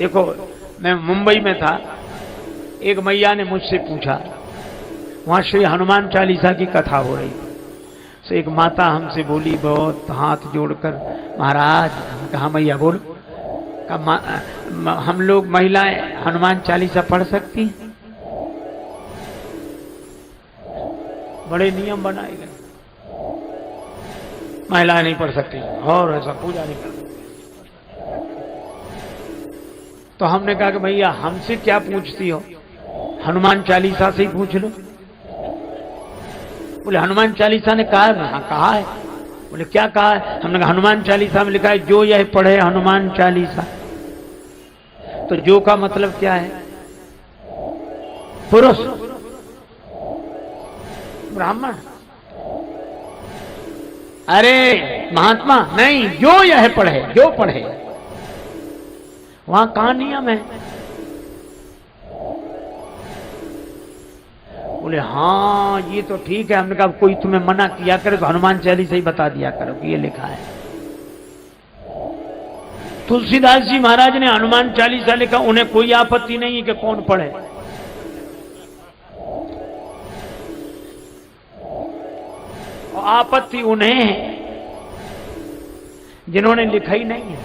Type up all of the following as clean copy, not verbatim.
देखो, मैं मुंबई में था, एक मैया ने मुझसे पूछा, वहां श्री हनुमान चालीसा की कथा हो रही थी। तो एक माता हमसे बोली बहुत हाथ जोड़कर, महाराज, कहा मैया बोलो, कहा हम लोग महिलाएं हनुमान चालीसा पढ़ सकती हैं? बड़े नियम बनाए गए, महिलाएं नहीं पढ़ सकती और ऐसा पूजा नहीं कर सकती। तो हमने कहा कि भैया हमसे क्या पूछती हो, हनुमान चालीसा से ही पूछ लो। बोले हनुमान चालीसा ने कहा है? हाँ कहा है। बोले क्या कहा है? हमने कहा हनुमान चालीसा में लिखा है जो यह पढ़े हनुमान चालीसा। तो जो का मतलब क्या है? पुरुष, ब्राह्मण। अरे महात्मा नहीं, जो यह पढ़े, जो पढ़े। वहां कहां नियम है? बोले हाँ ये तो ठीक है। हमने कहा कोई तुम्हें मना किया करे तो हनुमान चालीसा ही बता दिया करो कि ये लिखा है। तुलसीदास जी महाराज ने हनुमान चालीसा लिखा, उन्हें कोई आपत्ति नहीं है कि कौन पढ़े। और आपत्ति उन्हें है जिन्होंने लिखा ही नहीं है।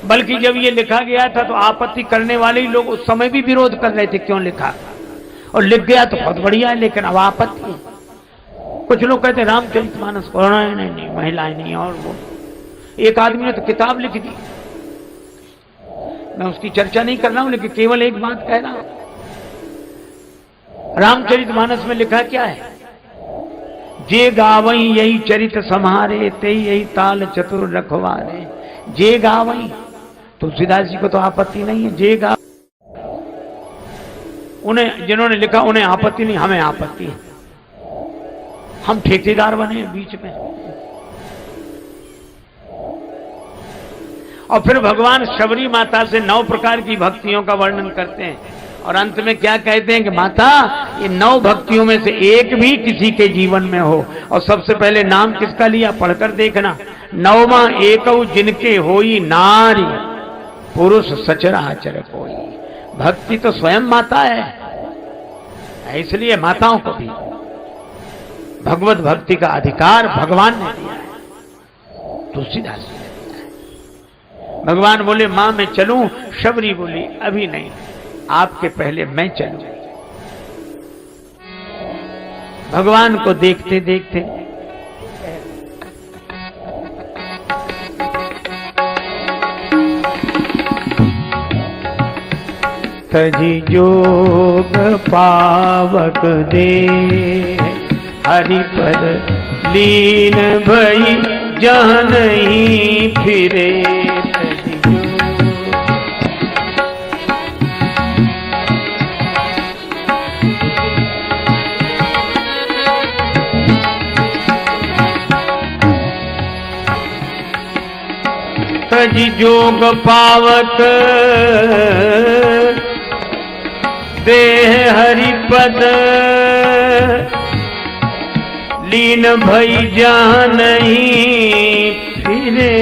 बल्कि जब ये लिखा गया था तो आपत्ति करने वाले ही लोग उस समय भी विरोध कर रहे थे, क्यों लिखा, और लिख गया तो बहुत बढ़िया है, लेकिन अब आपत्ति। कुछ लोग कहते रामचरितमानस पढ़ना है, नहीं महिलाएं नहीं। और वो एक आदमी ने तो किताब लिख दी, मैं उसकी चर्चा नहीं कर रहा हूं, लेकिन केवल एक बात कह रहा हूं। रामचरितमानस में लिखा क्या है? जे गावई यही चरित सम्हारे, ते यही ताल चतुर रखवारे। जे गावई, तुलसीदास जी को तो आपत्ति नहीं है। जे गा, उन्हें जिन्होंने लिखा उन्हें आपत्ति नहीं, हमें आपत्ति है। हम ठेकेदार बने बीच में। और फिर भगवान शबरी माता से 9 प्रकार की भक्तियों का वर्णन करते हैं और अंत में क्या कहते हैं कि माता ये 9 भक्तियों में से एक भी किसी के जीवन में हो। और सबसे पहले नाम किसका लिया, पढ़कर देखना। 9वां एकौ जिनके होई नारी, पुरुष सचराचर कोई। भक्ति तो स्वयं माता है, इसलिए माताओं को भी भगवत भक्ति का अधिकार भगवान ने दिया है, तुलसीदास जी ने दिया है। भगवान बोले मां मैं चलूं, शबरी बोली अभी नहीं, आपके पहले मैं चलूं। भगवान को देखते देखते तजी जोग पावक दे, हरि पद लीन भई जहाँ नहीं फिरे। तजी जोग पावक देह हरि पद लीन भई जहाँ नहीं फिरे।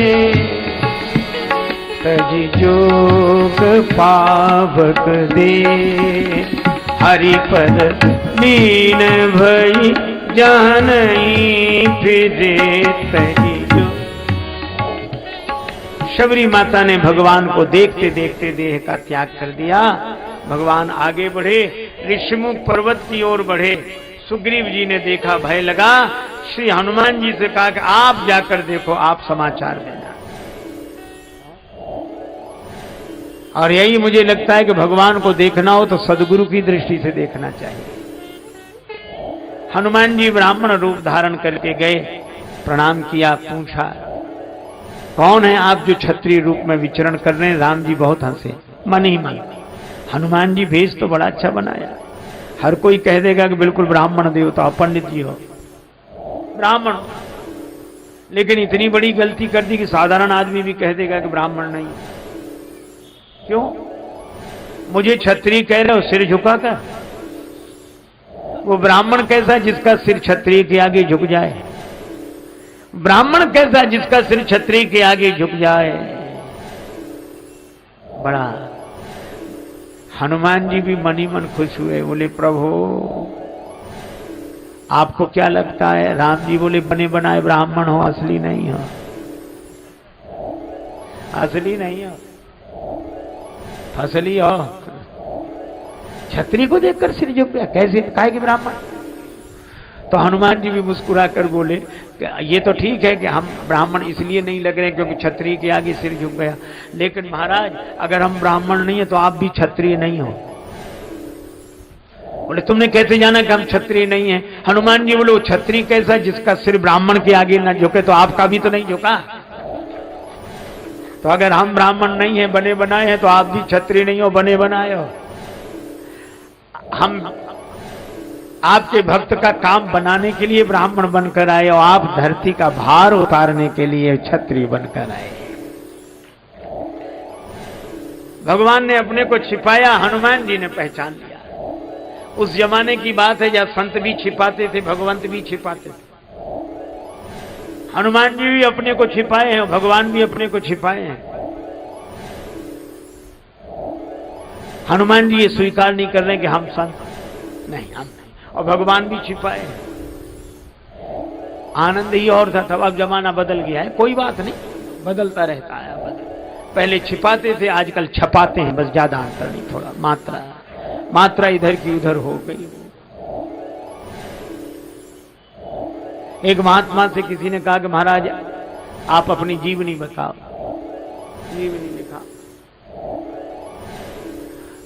तजी जोग पावक दे हरि पद लीन भई जहाँ नहीं फिरे। तजी शबरी माता ने भगवान को देखते देखते देह का त्याग कर दिया। भगवान आगे बढ़े, ऋषिमुख पर्वत की ओर बढ़े। सुग्रीव जी ने देखा, भय लगा। श्री हनुमान जी से कहा कि आप जाकर देखो, आप समाचार देना। और यही मुझे लगता है कि भगवान को देखना हो तो सदगुरु की दृष्टि से देखना चाहिए। हनुमान जी ब्राह्मण रूप धारण करके गए, प्रणाम किया, पूछा कौन है आप जो क्षत्रिय रूप में विचरण कर रहे हैं? राम जी बहुत हंसे, मन ही मन। हनुमान जी भेष तो बड़ा अच्छा बनाया। हर कोई कह देगा कि बिल्कुल ब्राह्मण देवता, पंडित जी हो, ब्राह्मण। लेकिन इतनी बड़ी गलती कर दी कि साधारण आदमी भी कह देगा कि ब्राह्मण नहीं। क्यों? मुझे क्षत्रिय कह रहे हो सिर झुकाकर। वो ब्राह्मण कैसा जिसका सिर क्षत्रिय के आगे झुक जाए? ब्राह्मण कैसा जिसका सिर क्षत्रिय के आगे झुक जाए? बड़ा। हनुमान जी भी मन ही मन खुश हुए, बोले प्रभु आपको क्या लगता है? राम जी बोले बने बनाए ब्राह्मण हो, असली नहीं हो, असली नहीं हो, फसली हो। छतरी को देखकर सिर झुक गया, कैसे काहे कि ब्राह्मण? तो हनुमान जी भी मुस्कुरा कर बोले ये तो ठीक है कि हम ब्राह्मण इसलिए नहीं लग रहे क्योंकि क्षत्रिय के आगे सिर झुक गया, लेकिन महाराज अगर हम ब्राह्मण नहीं है तो आप भी क्षत्रिय नहीं हो। बोले तुमने कैसे जाना कि हम क्षत्रिय नहीं है? हनुमान जी बोले वो क्षत्रिय कैसा जिसका सिर ब्राह्मण के आगे ना झुके, तो आपका भी तो नहीं झुका। तो अगर हम ब्राह्मण नहीं है, बने बनाए हैं, तो आप भी क्षत्रिय नहीं हो, बने बनाए हो। हम आपके भक्त का काम बनाने के लिए ब्राह्मण बनकर आए और आप धरती का भार उतारने के लिए क्षत्रिय बनकर आए। भगवान ने अपने को छिपाया, हनुमान जी ने पहचान लिया। उस जमाने की बात है जब संत भी छिपाते थे, भगवंत भी छिपाते थे। हनुमान जी भी अपने को छिपाए हैं, भगवान भी अपने को छिपाए हैं। हनुमान जी ये स्वीकार नहीं कर रहे कि हम संत नहीं, हम नहीं, और भगवान भी छिपाए हैं। आनंद ही और था, तब अब जमाना बदल गया है, कोई बात नहीं, बदलता रहता है। पहले छिपाते थे, आजकल छपाते हैं, बस ज्यादा अंतर नहीं, थोड़ा मात्रा इधर की उधर हो गई। एक महात्मा से किसी ने कहा कि महाराज आप अपनी जीवनी बताओ, जीवनी लिखा।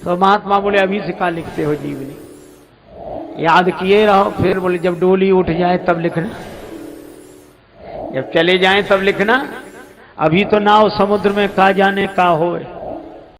तो महात्मा बोले अभी से क्या लिखते हो जीवनी? याद किए रहो, फिर बोले जब डोली उठ जाए तब लिखना, जब चले जाएं तब लिखना। अभी तो नाव समुद्र में का जाने का होए।